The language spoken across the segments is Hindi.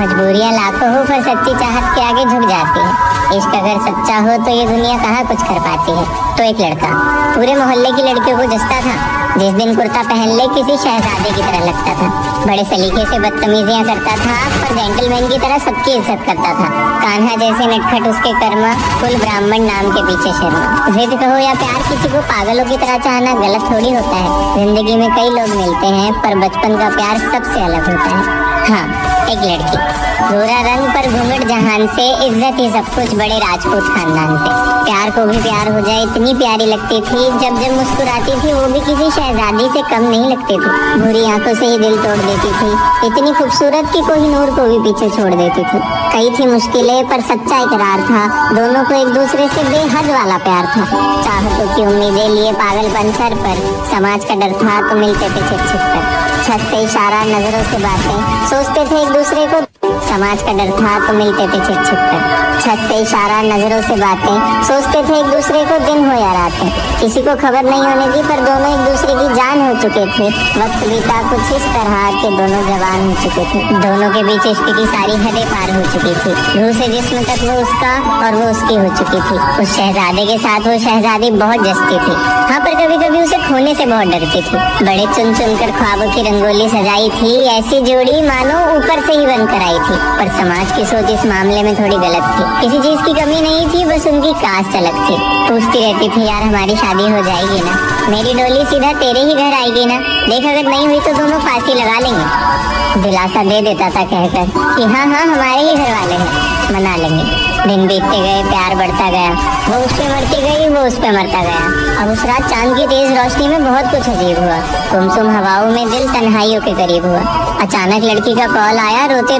मजबूरियाँ लाखों हो पर सच्ची चाहत के आगे झुक जाती है। इश्क अगर सच्चा हो तो ये दुनिया कहाँ कुछ कर पाती है। तो एक लड़का पूरे मोहल्ले की लड़कियों को जचता था। जिस दिन कुर्ता पहन ले किसी शहजादे की तरह लगता था। बड़े सलीके से बदतमीजियां करता था पर जेंटलमैन की तरह सबकी इज्जत करता था। कान्हा जैसे नटखट उसके कर्म, कुल ब्राह्मण नाम के पीछे शर्म। जिद कहो या प्यार, किसी को पागलों की तरह चाहना गलत थोड़ी होता है। जिंदगी में कई लोग मिलते हैं पर बचपन का प्यार सबसे अलग होता है। हाँ, एक लड़की, गोरा रंग पर घूंघट जहान से, इज्जत ही सब कुछ बड़े राजपूत खानदान से। प्यार को भी प्यार हो जाए इतनी प्यारी लगती थी। जब जब मुस्कुराती थी वो भी किसी शहजादी से कम नहीं लगती थी। भूरी आंखों से ही दिल तोड़ देती थी। इतनी खूबसूरत कि कोहिनूर को भी पीछे छोड़ देती थी। कई थी मुश्किलें पर सच्चा इकरार था। दोनों को एक दूसरे से बेहद वाला प्यार था। चाहतों की उम्मीदें लिए पागलपन सर पर, समाज का डर था तो मिलते थे छिप छिप कर। छत से इशारा, नजरों से बातें, सोचते थे एक दूसरे को। समाज का डर था तो मिलते थे छिप छिप कर। छत से इशारा, नजरों से बातें, सोचते थे एक दूसरे को दिन हो या रातें। किसी को खबर नहीं होने दी पर दोनों एक दूसरे की जान हो चुके थे। वक्त बीता कुछ इस तरह के दोनों जवान हो चुके थे। दोनों के बीच इश्क की सारी हदें पार हो चुकी थी। रूह से जिस्म तक वो उसका और वो उसकी हो चुकी थी। उस शहजादे के साथ वो शहजादी बहुत जचती थी। हाँ, पर कभी कभी उसे खोने से बहुत डरती थी। बड़े चुन चुन कर ख्वाबों की रंगोली सजाई थी। ऐसी जोड़ी मानो ऊपर से ही बनकर आई थी। पर समाज की सोच इस मामले में थोड़ी गलत थी। किसी चीज की कमी नहीं थी, बस उनकी कास्ट अलग थी। पूछती रहती थी, यार हमारी शादी हो जाएगी ना? मेरी डोली सीधा तेरे ही घर आएगी ना? देख अगर नहीं हुई तो दोनों फांसी लगा लेंगे। दिलासा दे देता था कहकर कि हाँ हाँ हमारे ही घर वाले हैं, मना लेंगे। दिन बीतते गए, प्यार बढ़ता गया। वो उस पे मरती गई, वो उस पे मरता गया। अब उस रात चांद की तेज रोशनी में बहुत कुछ अजीब हुआ। गुमसुम हवाओं में दिल तन्हाइयों के करीब हुआ। अचानक लड़की का कॉल आया रोते।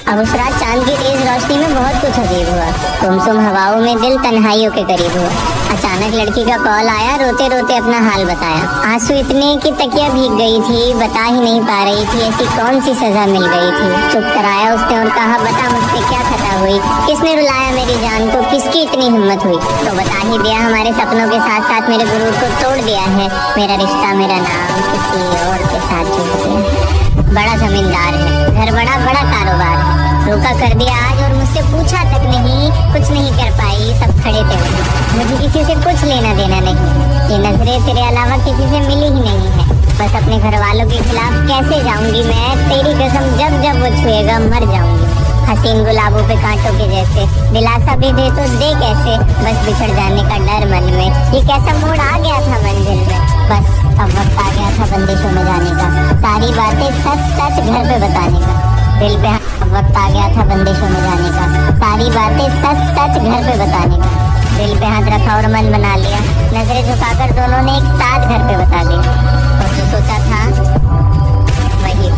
अब उस रात चांद की तेज रोशनी में बहुत कुछ अजीब हुआ। गुमसुम हवाओं में दिल तन्हाइयों के करीब हुआ। अचानक लड़की का कॉल आया, रोते रोते अपना हाल बताया। आंसू इतने कि तकिया भीग गई थी, बता ही नहीं पा रही थी ऐसी कौन सी सजा मिल गई थी। चुप कराया उसने और कहा, बता मुझसे क्या खता हुई? किसने रुलाया मेरी जान को? किसकी इतनी हिम्मत हुई? तो बता ही दिया, हमारे सपनों के साथ साथ मेरे गुरूर को तोड़ दिया है। मेरा रिश्ता, मेरा नाम किसी और के साथ जुड़ गया। बड़ा जमींदार है, घर बड़ा, बड़ा कारोबार है। रोका कर दिया आज और मुझसे पूछा तक नहीं, कुछ नहीं कर पाई। सब खड़े थे वहीं। मुझे किसी से कुछ लेना देना नहीं। ये नजरें तेरे अलावा किसी से मिली ही नहीं है। बस अपने घर वालों के खिलाफ कैसे जाऊंगी मैं? तेरी कसम जब जब वो छुएगा मर जाऊंगी। हसीन गुलाबों पे कांटों के जैसे, दिलासा भी दे तो दे कैसे? बस बिछड़ जाने का डर मन में। ये कैसा मोड़ आ गया था मंजिल में? बस अब वक्त आ गया था बंदिशों में जाने का। सारी बातें सच सच घर पे बताने का। दिल पे वक्त आ गया था बंदिशों में जाने का। सारी बातें सच सच घर पे बताने का। दिल पे हाथ रखा और मन बना लिया। नजरें झुकाकर दोनों ने एक साथ घर पे बता दिया। और जो सोचा था वही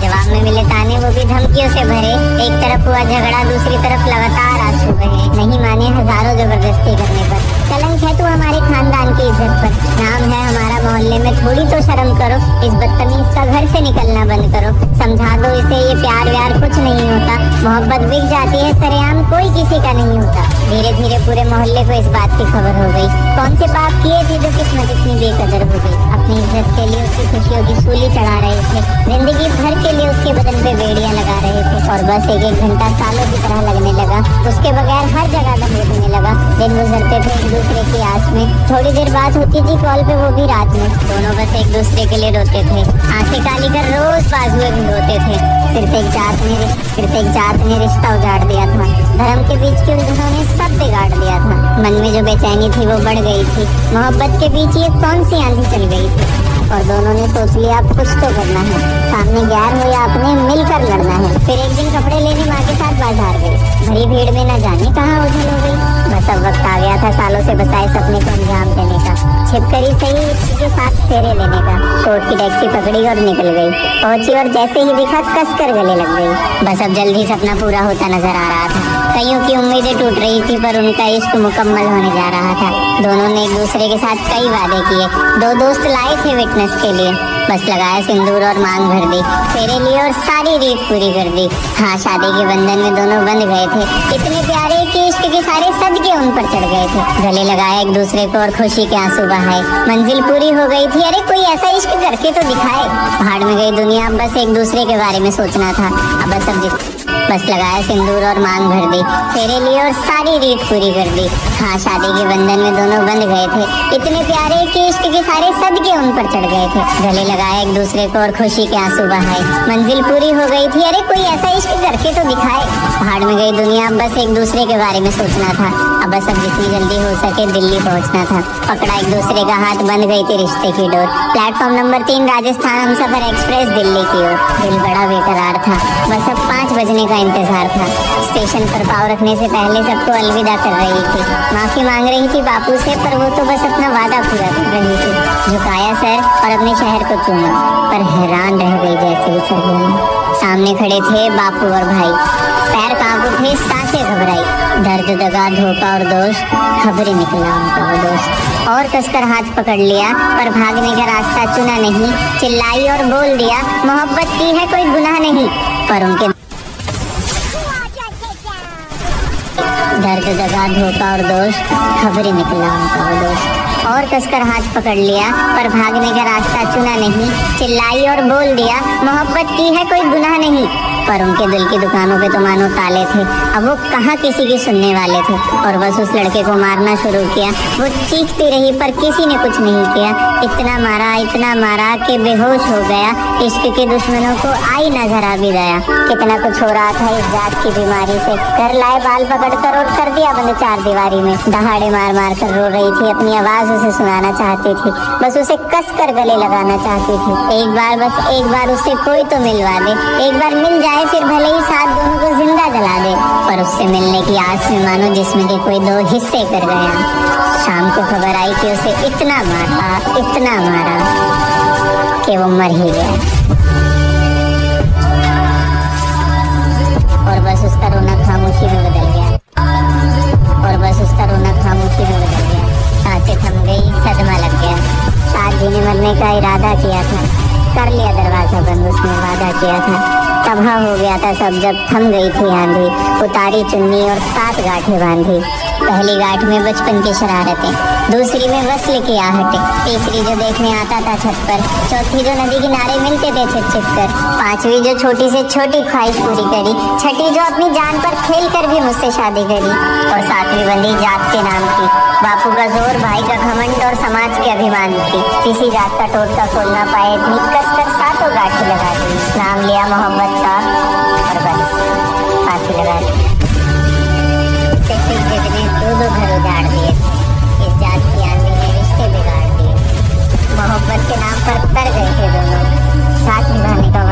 जवाब में मिले ताने, वो भी धमकियों से भरे। एक तरफ हुआ झगड़ा, दूसरी तरफ लगातार आंसू बहे। नहीं माने हजारों जबरदस्ती करने पर। कलंक है तू हमारे खानदान की इज्जत पर। नाम है हमारा मोहल्ले में, थोड़ी तो शर्म करो। इस बदतमीज का घर से निकलना बंद करो। समझा दो इसे, ये प्यार व्यार कुछ नहीं होता। मोहब्बत बिक जाती है सरेआम, कोई किसी का नहीं होता। धीरे धीरे पूरे मोहल्ले को इस बात की खबर हो गई। कौन से पाप किए थे जो किस्मत इतनी बेकदर हो गई। अपनी इज्जत के लिए उसकी खुशियों की सूली चढ़ा रहे थे। जिंदगी भर के लिए उसके बदन पे बेड़ियां लगा रहे थे। और बस एक एक घंटा सालों की तरह लगने लगा। उसके बगैर हर जगह दम घुटने लगा। दिन गुजरते थे एक दूसरे की आस में। थोड़ी देर बात होती थी कॉल पे, वो भी रात में। दोनों बस एक दूसरे के लिए रोते थे। आंखें काली कर रोज बाजुए भिगोते थे। सिर्फ एक जात ने रिश्ता उजाड़ दिया था। धर्म के बीच की उलझनों ने सब बिगाड़ दिया था। मन में जो बेचैनी थी वो बढ़ गई थी। मोहब्बत के बीच ये कौन सी आंधी चल गई थी। और दोनों ने सोच लिया अब कुछ तो करना है। सामने गैर हो या अपने, मिलकर लड़ना है। फिर एक दिन कपड़े लेने माँ के साथ बाजार गई। भरी भीड़ में न जाने कहाँ उछल हो गई। बस अब वक्त आ गया था सालों से बसाए सपने को अंजाम देने का। छिपकर ही सही के साथ फेरे लेने का। कोर्ट की टैक्सी पकड़ी और निकल गई। पहुंची और जैसे ही दिखा कसकर गले लग गई। बस अब जल्दी सपना पूरा होता नजर आ रहा था। कईयों की उम्मीदें टूट रही थी पर उनका इश्क मुकम्मल होने जा रहा था। दोनों ने एक दूसरे के साथ कई वादे किए। दो दोस्त लाए थे विटनेस के लिए। बस लगाया सिंदूर और मांग भर दी। फेरे लिए और सारी रीत पूरी कर दी। हाँ, शादी के बंधन में दोनों बंध गए थे। इतने प्यारे कि इश्क के सारे सदके उन पर चढ़ गए थे। गले लगाए एक दूसरे को और खुशी के आंसू बहाए। मंजिल पूरी हो गई थी। अरे कोई ऐसा इश्क करके तो दिखाए। पहाड़ में गई दुनिया, बस एक दूसरे के बारे में सोचना था। अब बस अब बस लगाया सिंदूर और मांग भर दी, फेरे लिए और सारी रीत पूरी कर दी। हाँ, शादी के बंधन में दोनों बंध गए थे, इतने प्यारे कि इश्क के सारे सदके उन पर चढ़ गए थे। गले लगाए एक दूसरे को और खुशी के आंसू बहाए, मंजिल पूरी हो गई थी। अरे कोई ऐसा इश्क करके तो दिखाए। पहाड़ में गई दुनिया, बस एक दूसरे के बारे में सोचना था। अब बस अब जितनी जल्दी हो सके दिल्ली पहुंचना था। पकड़ा एक दूसरे का हाथ, बंध गई थी रिश्ते की door. Platform number 3 Rajasthan Humsafar express Delhi की ओर। दिल बड़ा बेकरार था, बस अब 5 बजने का इंतजार था। स्टेशन पर पाँव रखने से पहले सबको अलविदा कर रही थी। माफी मांग रही थी बापू से, पर वो तो बस अपना वादा पूरा कर रही थी। झुकाया सर और अपने शहर को चूमा, पर हैरान रह गई जैसे ही सर बोली। सामने खड़े थे बापू और भाई, पैर कांप उठे, सांसें घबराई। दर्द, दगा, धोखा और दोष, खबरें निकला उनका वो दोस्त। और कसकर हाथ पकड़ लिया, पर भागने का रास्ता चुना नहीं। चिल्लाई और बोल दिया, मोहब्बत की है कोई गुनाह नहीं। पर उनके दर्द, दगा, धोखा और दोष, खबरें निकला उनका वो दोस्त। और कसकर हाथ पकड़ लिया, पर भागने का रास्ता चुना नहीं। चिल्लाई और बोल दिया, मोहब्बत की है कोई गुनाह नहीं। पर उनके दिल की दुकानों पे तो मानो ताले थे। अब वो कहाँ किसी की सुनने वाले थे, और बस उस लड़के को मारना शुरू किया। वो चीखती रही पर किसी ने कुछ नहीं किया। इतना मारा कि बेहोश हो गया। इश्क के दुश्मनों को आई ना जरा भी दया। कितना कुछ हो रहा था इस जात की बीमारी से। घर लाए बाल पकड़कर और कर दिया बंद 4 दीवारी में। दहाड़े मार मार कर रो रही थी, अपनी आवाज उसे सुनाना चाहती थी, बस उसे कस कर गले लगाना चाहती थी। एक बार, बस एक बार उससे कोई तो मिलवा दे। एक बार मिल जाए, फिर भले ही साथ दोनों को जिंदा जला दे। पर उससे मिलने की आस में मानो जिस्म के कोई 2 हिस्से कर गया। शाम को खबर आई कि उसे इतना मारा कि वो मर ही गया। और बस उसका रोना खामोशी में बदल गया। सांसें थम गई, सदमा लग गया। साथ जीने मरने का इरादा किया था, कर लिया दरवाजा बंद उसने वादा किया था। तबाह हो गया था सब जब थम गई थी आंधी। उतारी चुन्नी और 7 गांठें बांधी। पहली गांठ में बचपन की शरारतें, दूसरी में वस्ल की आहटें, तीसरी जो देखने आता था छत पर, चौथी जो नदी किनारे मिलते थे छिप छिप कर, 5वीं जो छोटी से छोटी ख्वाहिश पूरी करी, 6ठी जो अपनी जान पर खेल कर भी मुझसे शादी करी, और 7वीं बंदी जात के नाम की। बापू का जोर, भाई का घमंड और समाज के अभिमान की। किसी जात का टोटका खोल ना पाए, इतनी कसकर 7 गांठें लगा दी। नाम लिया मोहब्बत का और बस फांसी लगा दी। दो घर उजाड़ दिए, इस जात की आंधी ने रिश्ते बिगाड़ दिए। मोहब्बत के नाम पर तर गए थे दोनों, साथ निभाने का